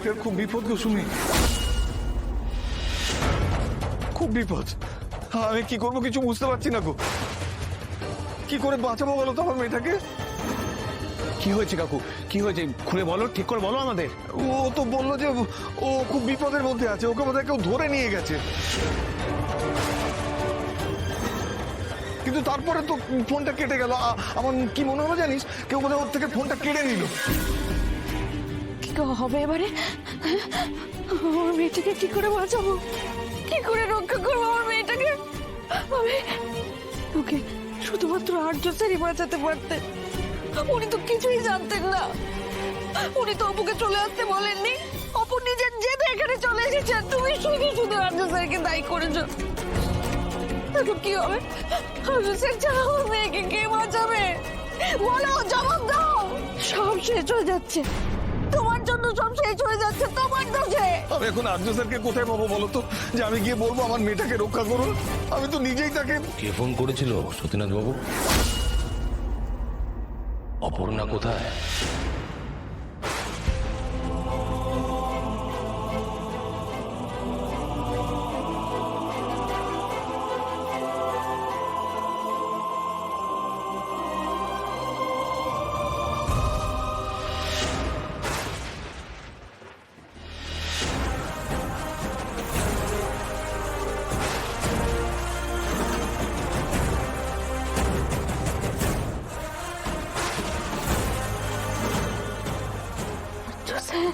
মেয়েটার খুব বিপদ গো সুমি, খুব বিপদ। আমি কি করবো কিছু বুঝতে পারছি না গো। কি করে বাঁচাবো বলো তো আমার মেয়েটাকে? কি হয়েছে কাকু, কি হয়েছে খুলে বলো, ঠিক করে বলো আমাদের। ও তো বললো যে ও খুব বিপদের মধ্যে আছে, ওকে বোধহয় কেউ ধরে নিয়ে গেছে। কিন্তু তারপরে তো ফোনটা কেটে গেল। আমার কি মনে হলো জানিস, কেউ বোধহয় ওর থেকে ফোনটা কেড়ে নিল। কি হবে এবারে? আমার মেয়েটাকে কি করে বাঁচাবো, কি করে রক্ষা করবো আমার মেয়েটাকে? আমি ওকে শুধুমাত্র আর্য স্যারই বাঁচাতে পারতেন। উনি তো কিছুই জানতেন না। উনি তো অপুকে চলে আসতে বলেননি। অপু নিজের জেদে এখানে চলে এসেছেন। তুমি শুধু শুধু আর্য স্যারকে দায়ী করেছো। এখন কি হবে? আর্য স্যার ছাড়া আমার মেয়েকে কে বাঁচাবে? বলো, জবাব দাও। সব শেষ হয়ে যাচ্ছে, তোমার জন্য সব শেষ হয়ে যাচ্ছে, তোমার দোষে। আমি এখন আর্য স্যারকে কোথায় পাবো বলো তো, যে আমি গিয়ে বলবো আমার মেয়েটাকে রক্ষা করুন? আমি তো নিজেই তাকে। কে ফোন করেছিল সতীনাথ বাবু? অপর্ণা কোথায়? স্যার,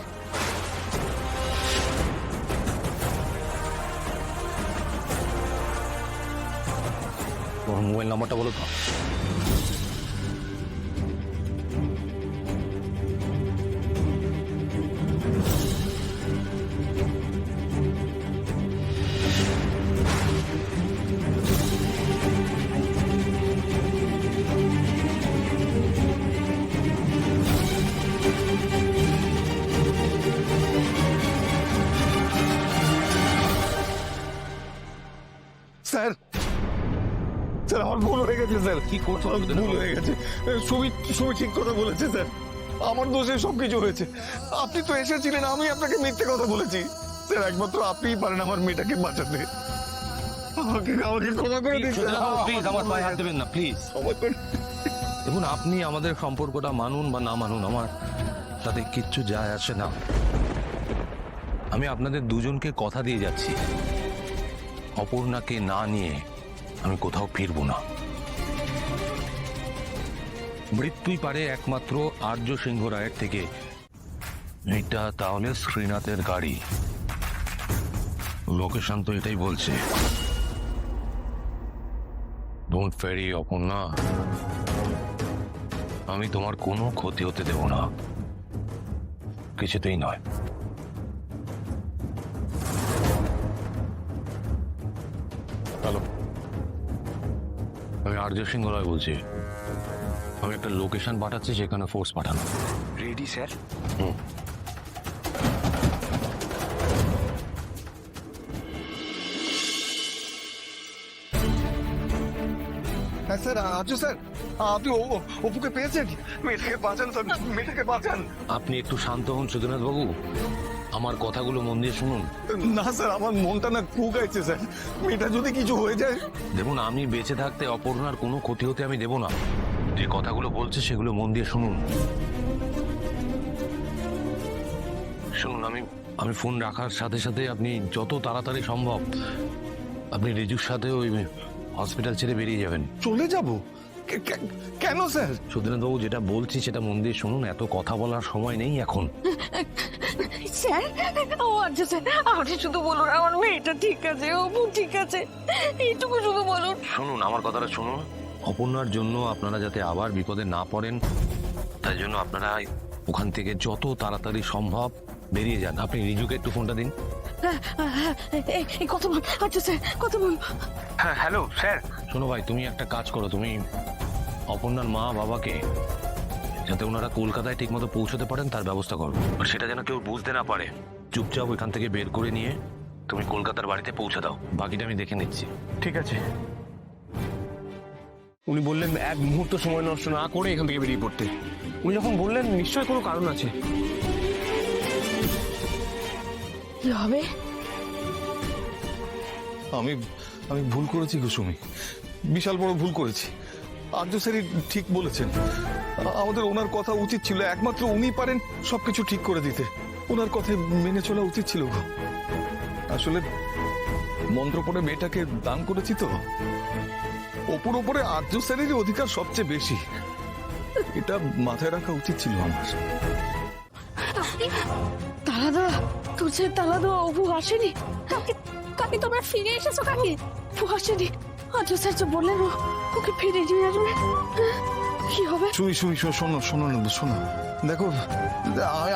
তোমার মোবাইল নাম্বারটা বলো তো। স্যার, স্যার আমার ভুল হয়ে গেছে স্যার। কি করছো? আমার ভুল হয়ে গেছে। সুমি সুমি ঠিক কথা বলেছে স্যার, আমার দোষে সবকিছু হয়েছে। আপনি তো এসেছিলেন, আমি আপনাকে মিথ্যে কথা বলেছি স্যার। একমাত্র আপনিই পারেন আমার মেয়েটাকে বাঁচাতে। আমাকে আমাকে ক্ষমা করে দিন স্যার। প্লিজ আমার পায়ে হাত দেবেন না, প্লিজ। ক্ষমা করে। দেখুন, আপনি আমাদের সম্পর্কটা মানুন বা না মানুন, আমার তাতে কিচ্ছু যায় আসে না। আমি আপনাদের দুজনকে কথা দিয়ে যাচ্ছি, অপর্ণাকে না নিয়ে আমি কোথাও ফিরবো না। মৃত্যুই পারে একমাত্র আর্য সিংহ রায়ের থেকে। এটা তাহলে শ্রীনাথের গাড়ি, লোকেশন তো এটাই বলছে। ডোন্ট ফেরি অপর্ণা, আমি তোমার কোনো ক্ষতি হতে দেব না, কিছুতেই নয়। হ্যালো, আমি আর্য সিংহ রায় বলছি। আমি একটা লোকেশন পাঠাচ্ছি, সেখানে ফোর্স পাঠানো। Ready sir. হ্যাঁ স্যার, আচ্ছা স্যার, আপনি অপুকে পেয়েছেন? মেয়েটাকে বাঁচান স্যার, মেয়েটাকে বাঁচান। আপনি একটু শান্ত হন সুধীনাথ বাবু, আমার কথাগুলো মন দিয়ে শুনুন। না স্যার, আমার মনটা না কুকাইছে স্যার। মেয়েটা যদি কিছু হয়ে যায়। দেখুন, আমি বেঁচে থাকতে অপর্ণার কোনো ক্ষতি হতে আমি দেব না। যে কথাগুলো বলছে সেগুলো মন দিয়ে শুনুন। শুনুন, আমি ফোন রাখার সাথে সাথে আপনি যত তাড়াতাড়ি সম্ভব আপনি রিজুর সাথে ওই হসপিটাল ছেড়ে বেরিয়ে যাবেন। চলে যাব? কেন স্যার? সুধীনাথ বাবু, যেটা বলছি সেটা মন দিয়ে শুনুন, এত কথা বলার সময় নেই এখন। স্যার, ও আর্য স্যার, আপনি শুধু বলুন আমার মেয়েটা ঠিক আছে, অপু ঠিক আছে, এইটুকু শুধু বলুন। শুনুন, আমার কথাটা শুনুন। অপর্ণার জন্য আপনারা যাতে আবার বিপদে না পড়েন, তাই জন্য আপনারা ওখান থেকে যত তাড়াতাড়ি সম্ভব বেরিয়ে যান। আপনি রিজুকে একটু ফোনটা দিন। এই কথা বল আর্য স্যার, কথা বল। হ্যাঁ হ্যালো স্যার। শোনো ভাই, তুমি একটা কাজ করো, তুমি অপর্ণার মা বাবাকে যাতে ওনারা কলকাতায় ঠিক মতো পৌঁছতে পারেন তার ব্যবস্থা করো। আর সেটা যেন কেউ বুঝতে না পারে। চুপচাপ ওইখান থেকে বের করে নিয়ে তুমি কলকাতার বাড়িতে পৌঁছে দাও, বাকিটা আমি দেখে নিচ্ছি। ঠিক আছে। উনি বললেন এক মুহূর্ত সময় নষ্ট না করে এখান থেকে বেরিয়ে পড়তে। উনি যখন বললেন নিশ্চয়ই কোনো কারণ আছে। কি হবে? আমি আমি ভুল করেছি গো সুমি, বিশাল বড় ভুল করেছি। আর্য স্যারই ঠিক বলেছেন, আমাদের ওনার কথা উচিত ছিল, একমাত্র উনি পারেন সবকিছু ঠিক করে দিতে। ওনার কথায় মেনে চলা উচিত ছিল গো। আসলে মন্ত্র পড়ে মেয়েটাকে দান করেছি তো, ওপরে আর্য স্যারেরই অধিকার সবচেয়ে বেশি, এটা মাথায় রাখা উচিত ছিল আমার। তালাদা, তোর যে তালাদা অপু আসেনি? কাকি তোমরা ফিরে এসেছো? কাকি অপু আসেনি, আজ স্যার যে বললেন ওকে ফিরে নিয়ে আসবে। কি হবে? শুনি শুনি শোনো শোনো না, শোনো, দেখো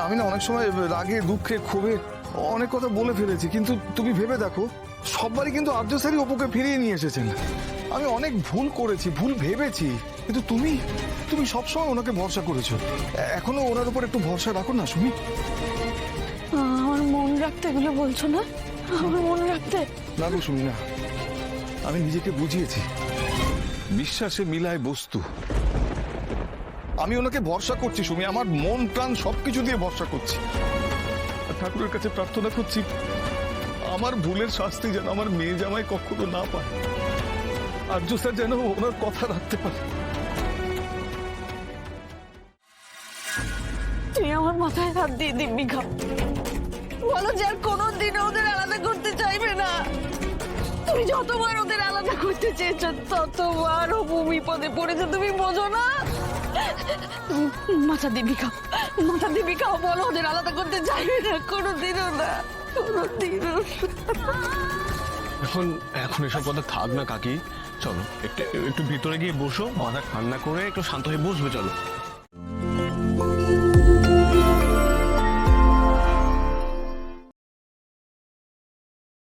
আমি না অনেক সময় রাগে দুঃখে ক্ষোভে অনেক কথা বলে ফেলেছি, কিন্তু তুমি ভেবে দেখো সববারই কিন্তু আর্য স্যারই অপুকে ফিরিয়ে নিয়ে এসেছেন। আমি অনেক ভুল করেছি, ভুল ভেবেছি, কিন্তু তুমি তুমি সবসময় ওনাকে ভরসা করেছো। এখনো ওনার উপর একটু ভরসা রাখো না সুমি। আমার মন রাখতে এগুলো বলছো না? আমার মন রাখতে? না গো সুমি, না, আমি নিজেকে বুঝিয়েছি, বিশ্বাসে মিলায় বস্তু। আমি ওনাকে ভরসা করছি সুমি, আমার মন প্রাণ সবকিছু দিয়ে ভরসা করছি। আর ঠাকুরের কাছে প্রার্থনা করছি আমার ভুলের শাস্তি যেন আমার মেয়ে জামাই কখনো না পায়, আর্য স্যার যেন ওনার কথা রাখতে পারে। তুই আমার মাথায় হাত দিয়ে দিবি খাও, বলো যে আর কোনোদিন ওদের আলাদা করতে চাইবে না। তুমি যতবার ওদের আলাদা করতে চেয়েছো ততবার অপু বিপদে পড়েছে, তুমি বোঝো না? মাথা দিবি খাও, মাথা দিবি খাও, বলো ওদের আলাদা করতে চাইবে না, কোনোদিনও না, কোনোদিনও না। এখন এখন এসব কথা থাক না কাকি, চলো একটু একটু ভিতরে গিয়ে বসো, মাথা ঠান্ডা করে একটু শান্ত হয়ে বসবে, চলো।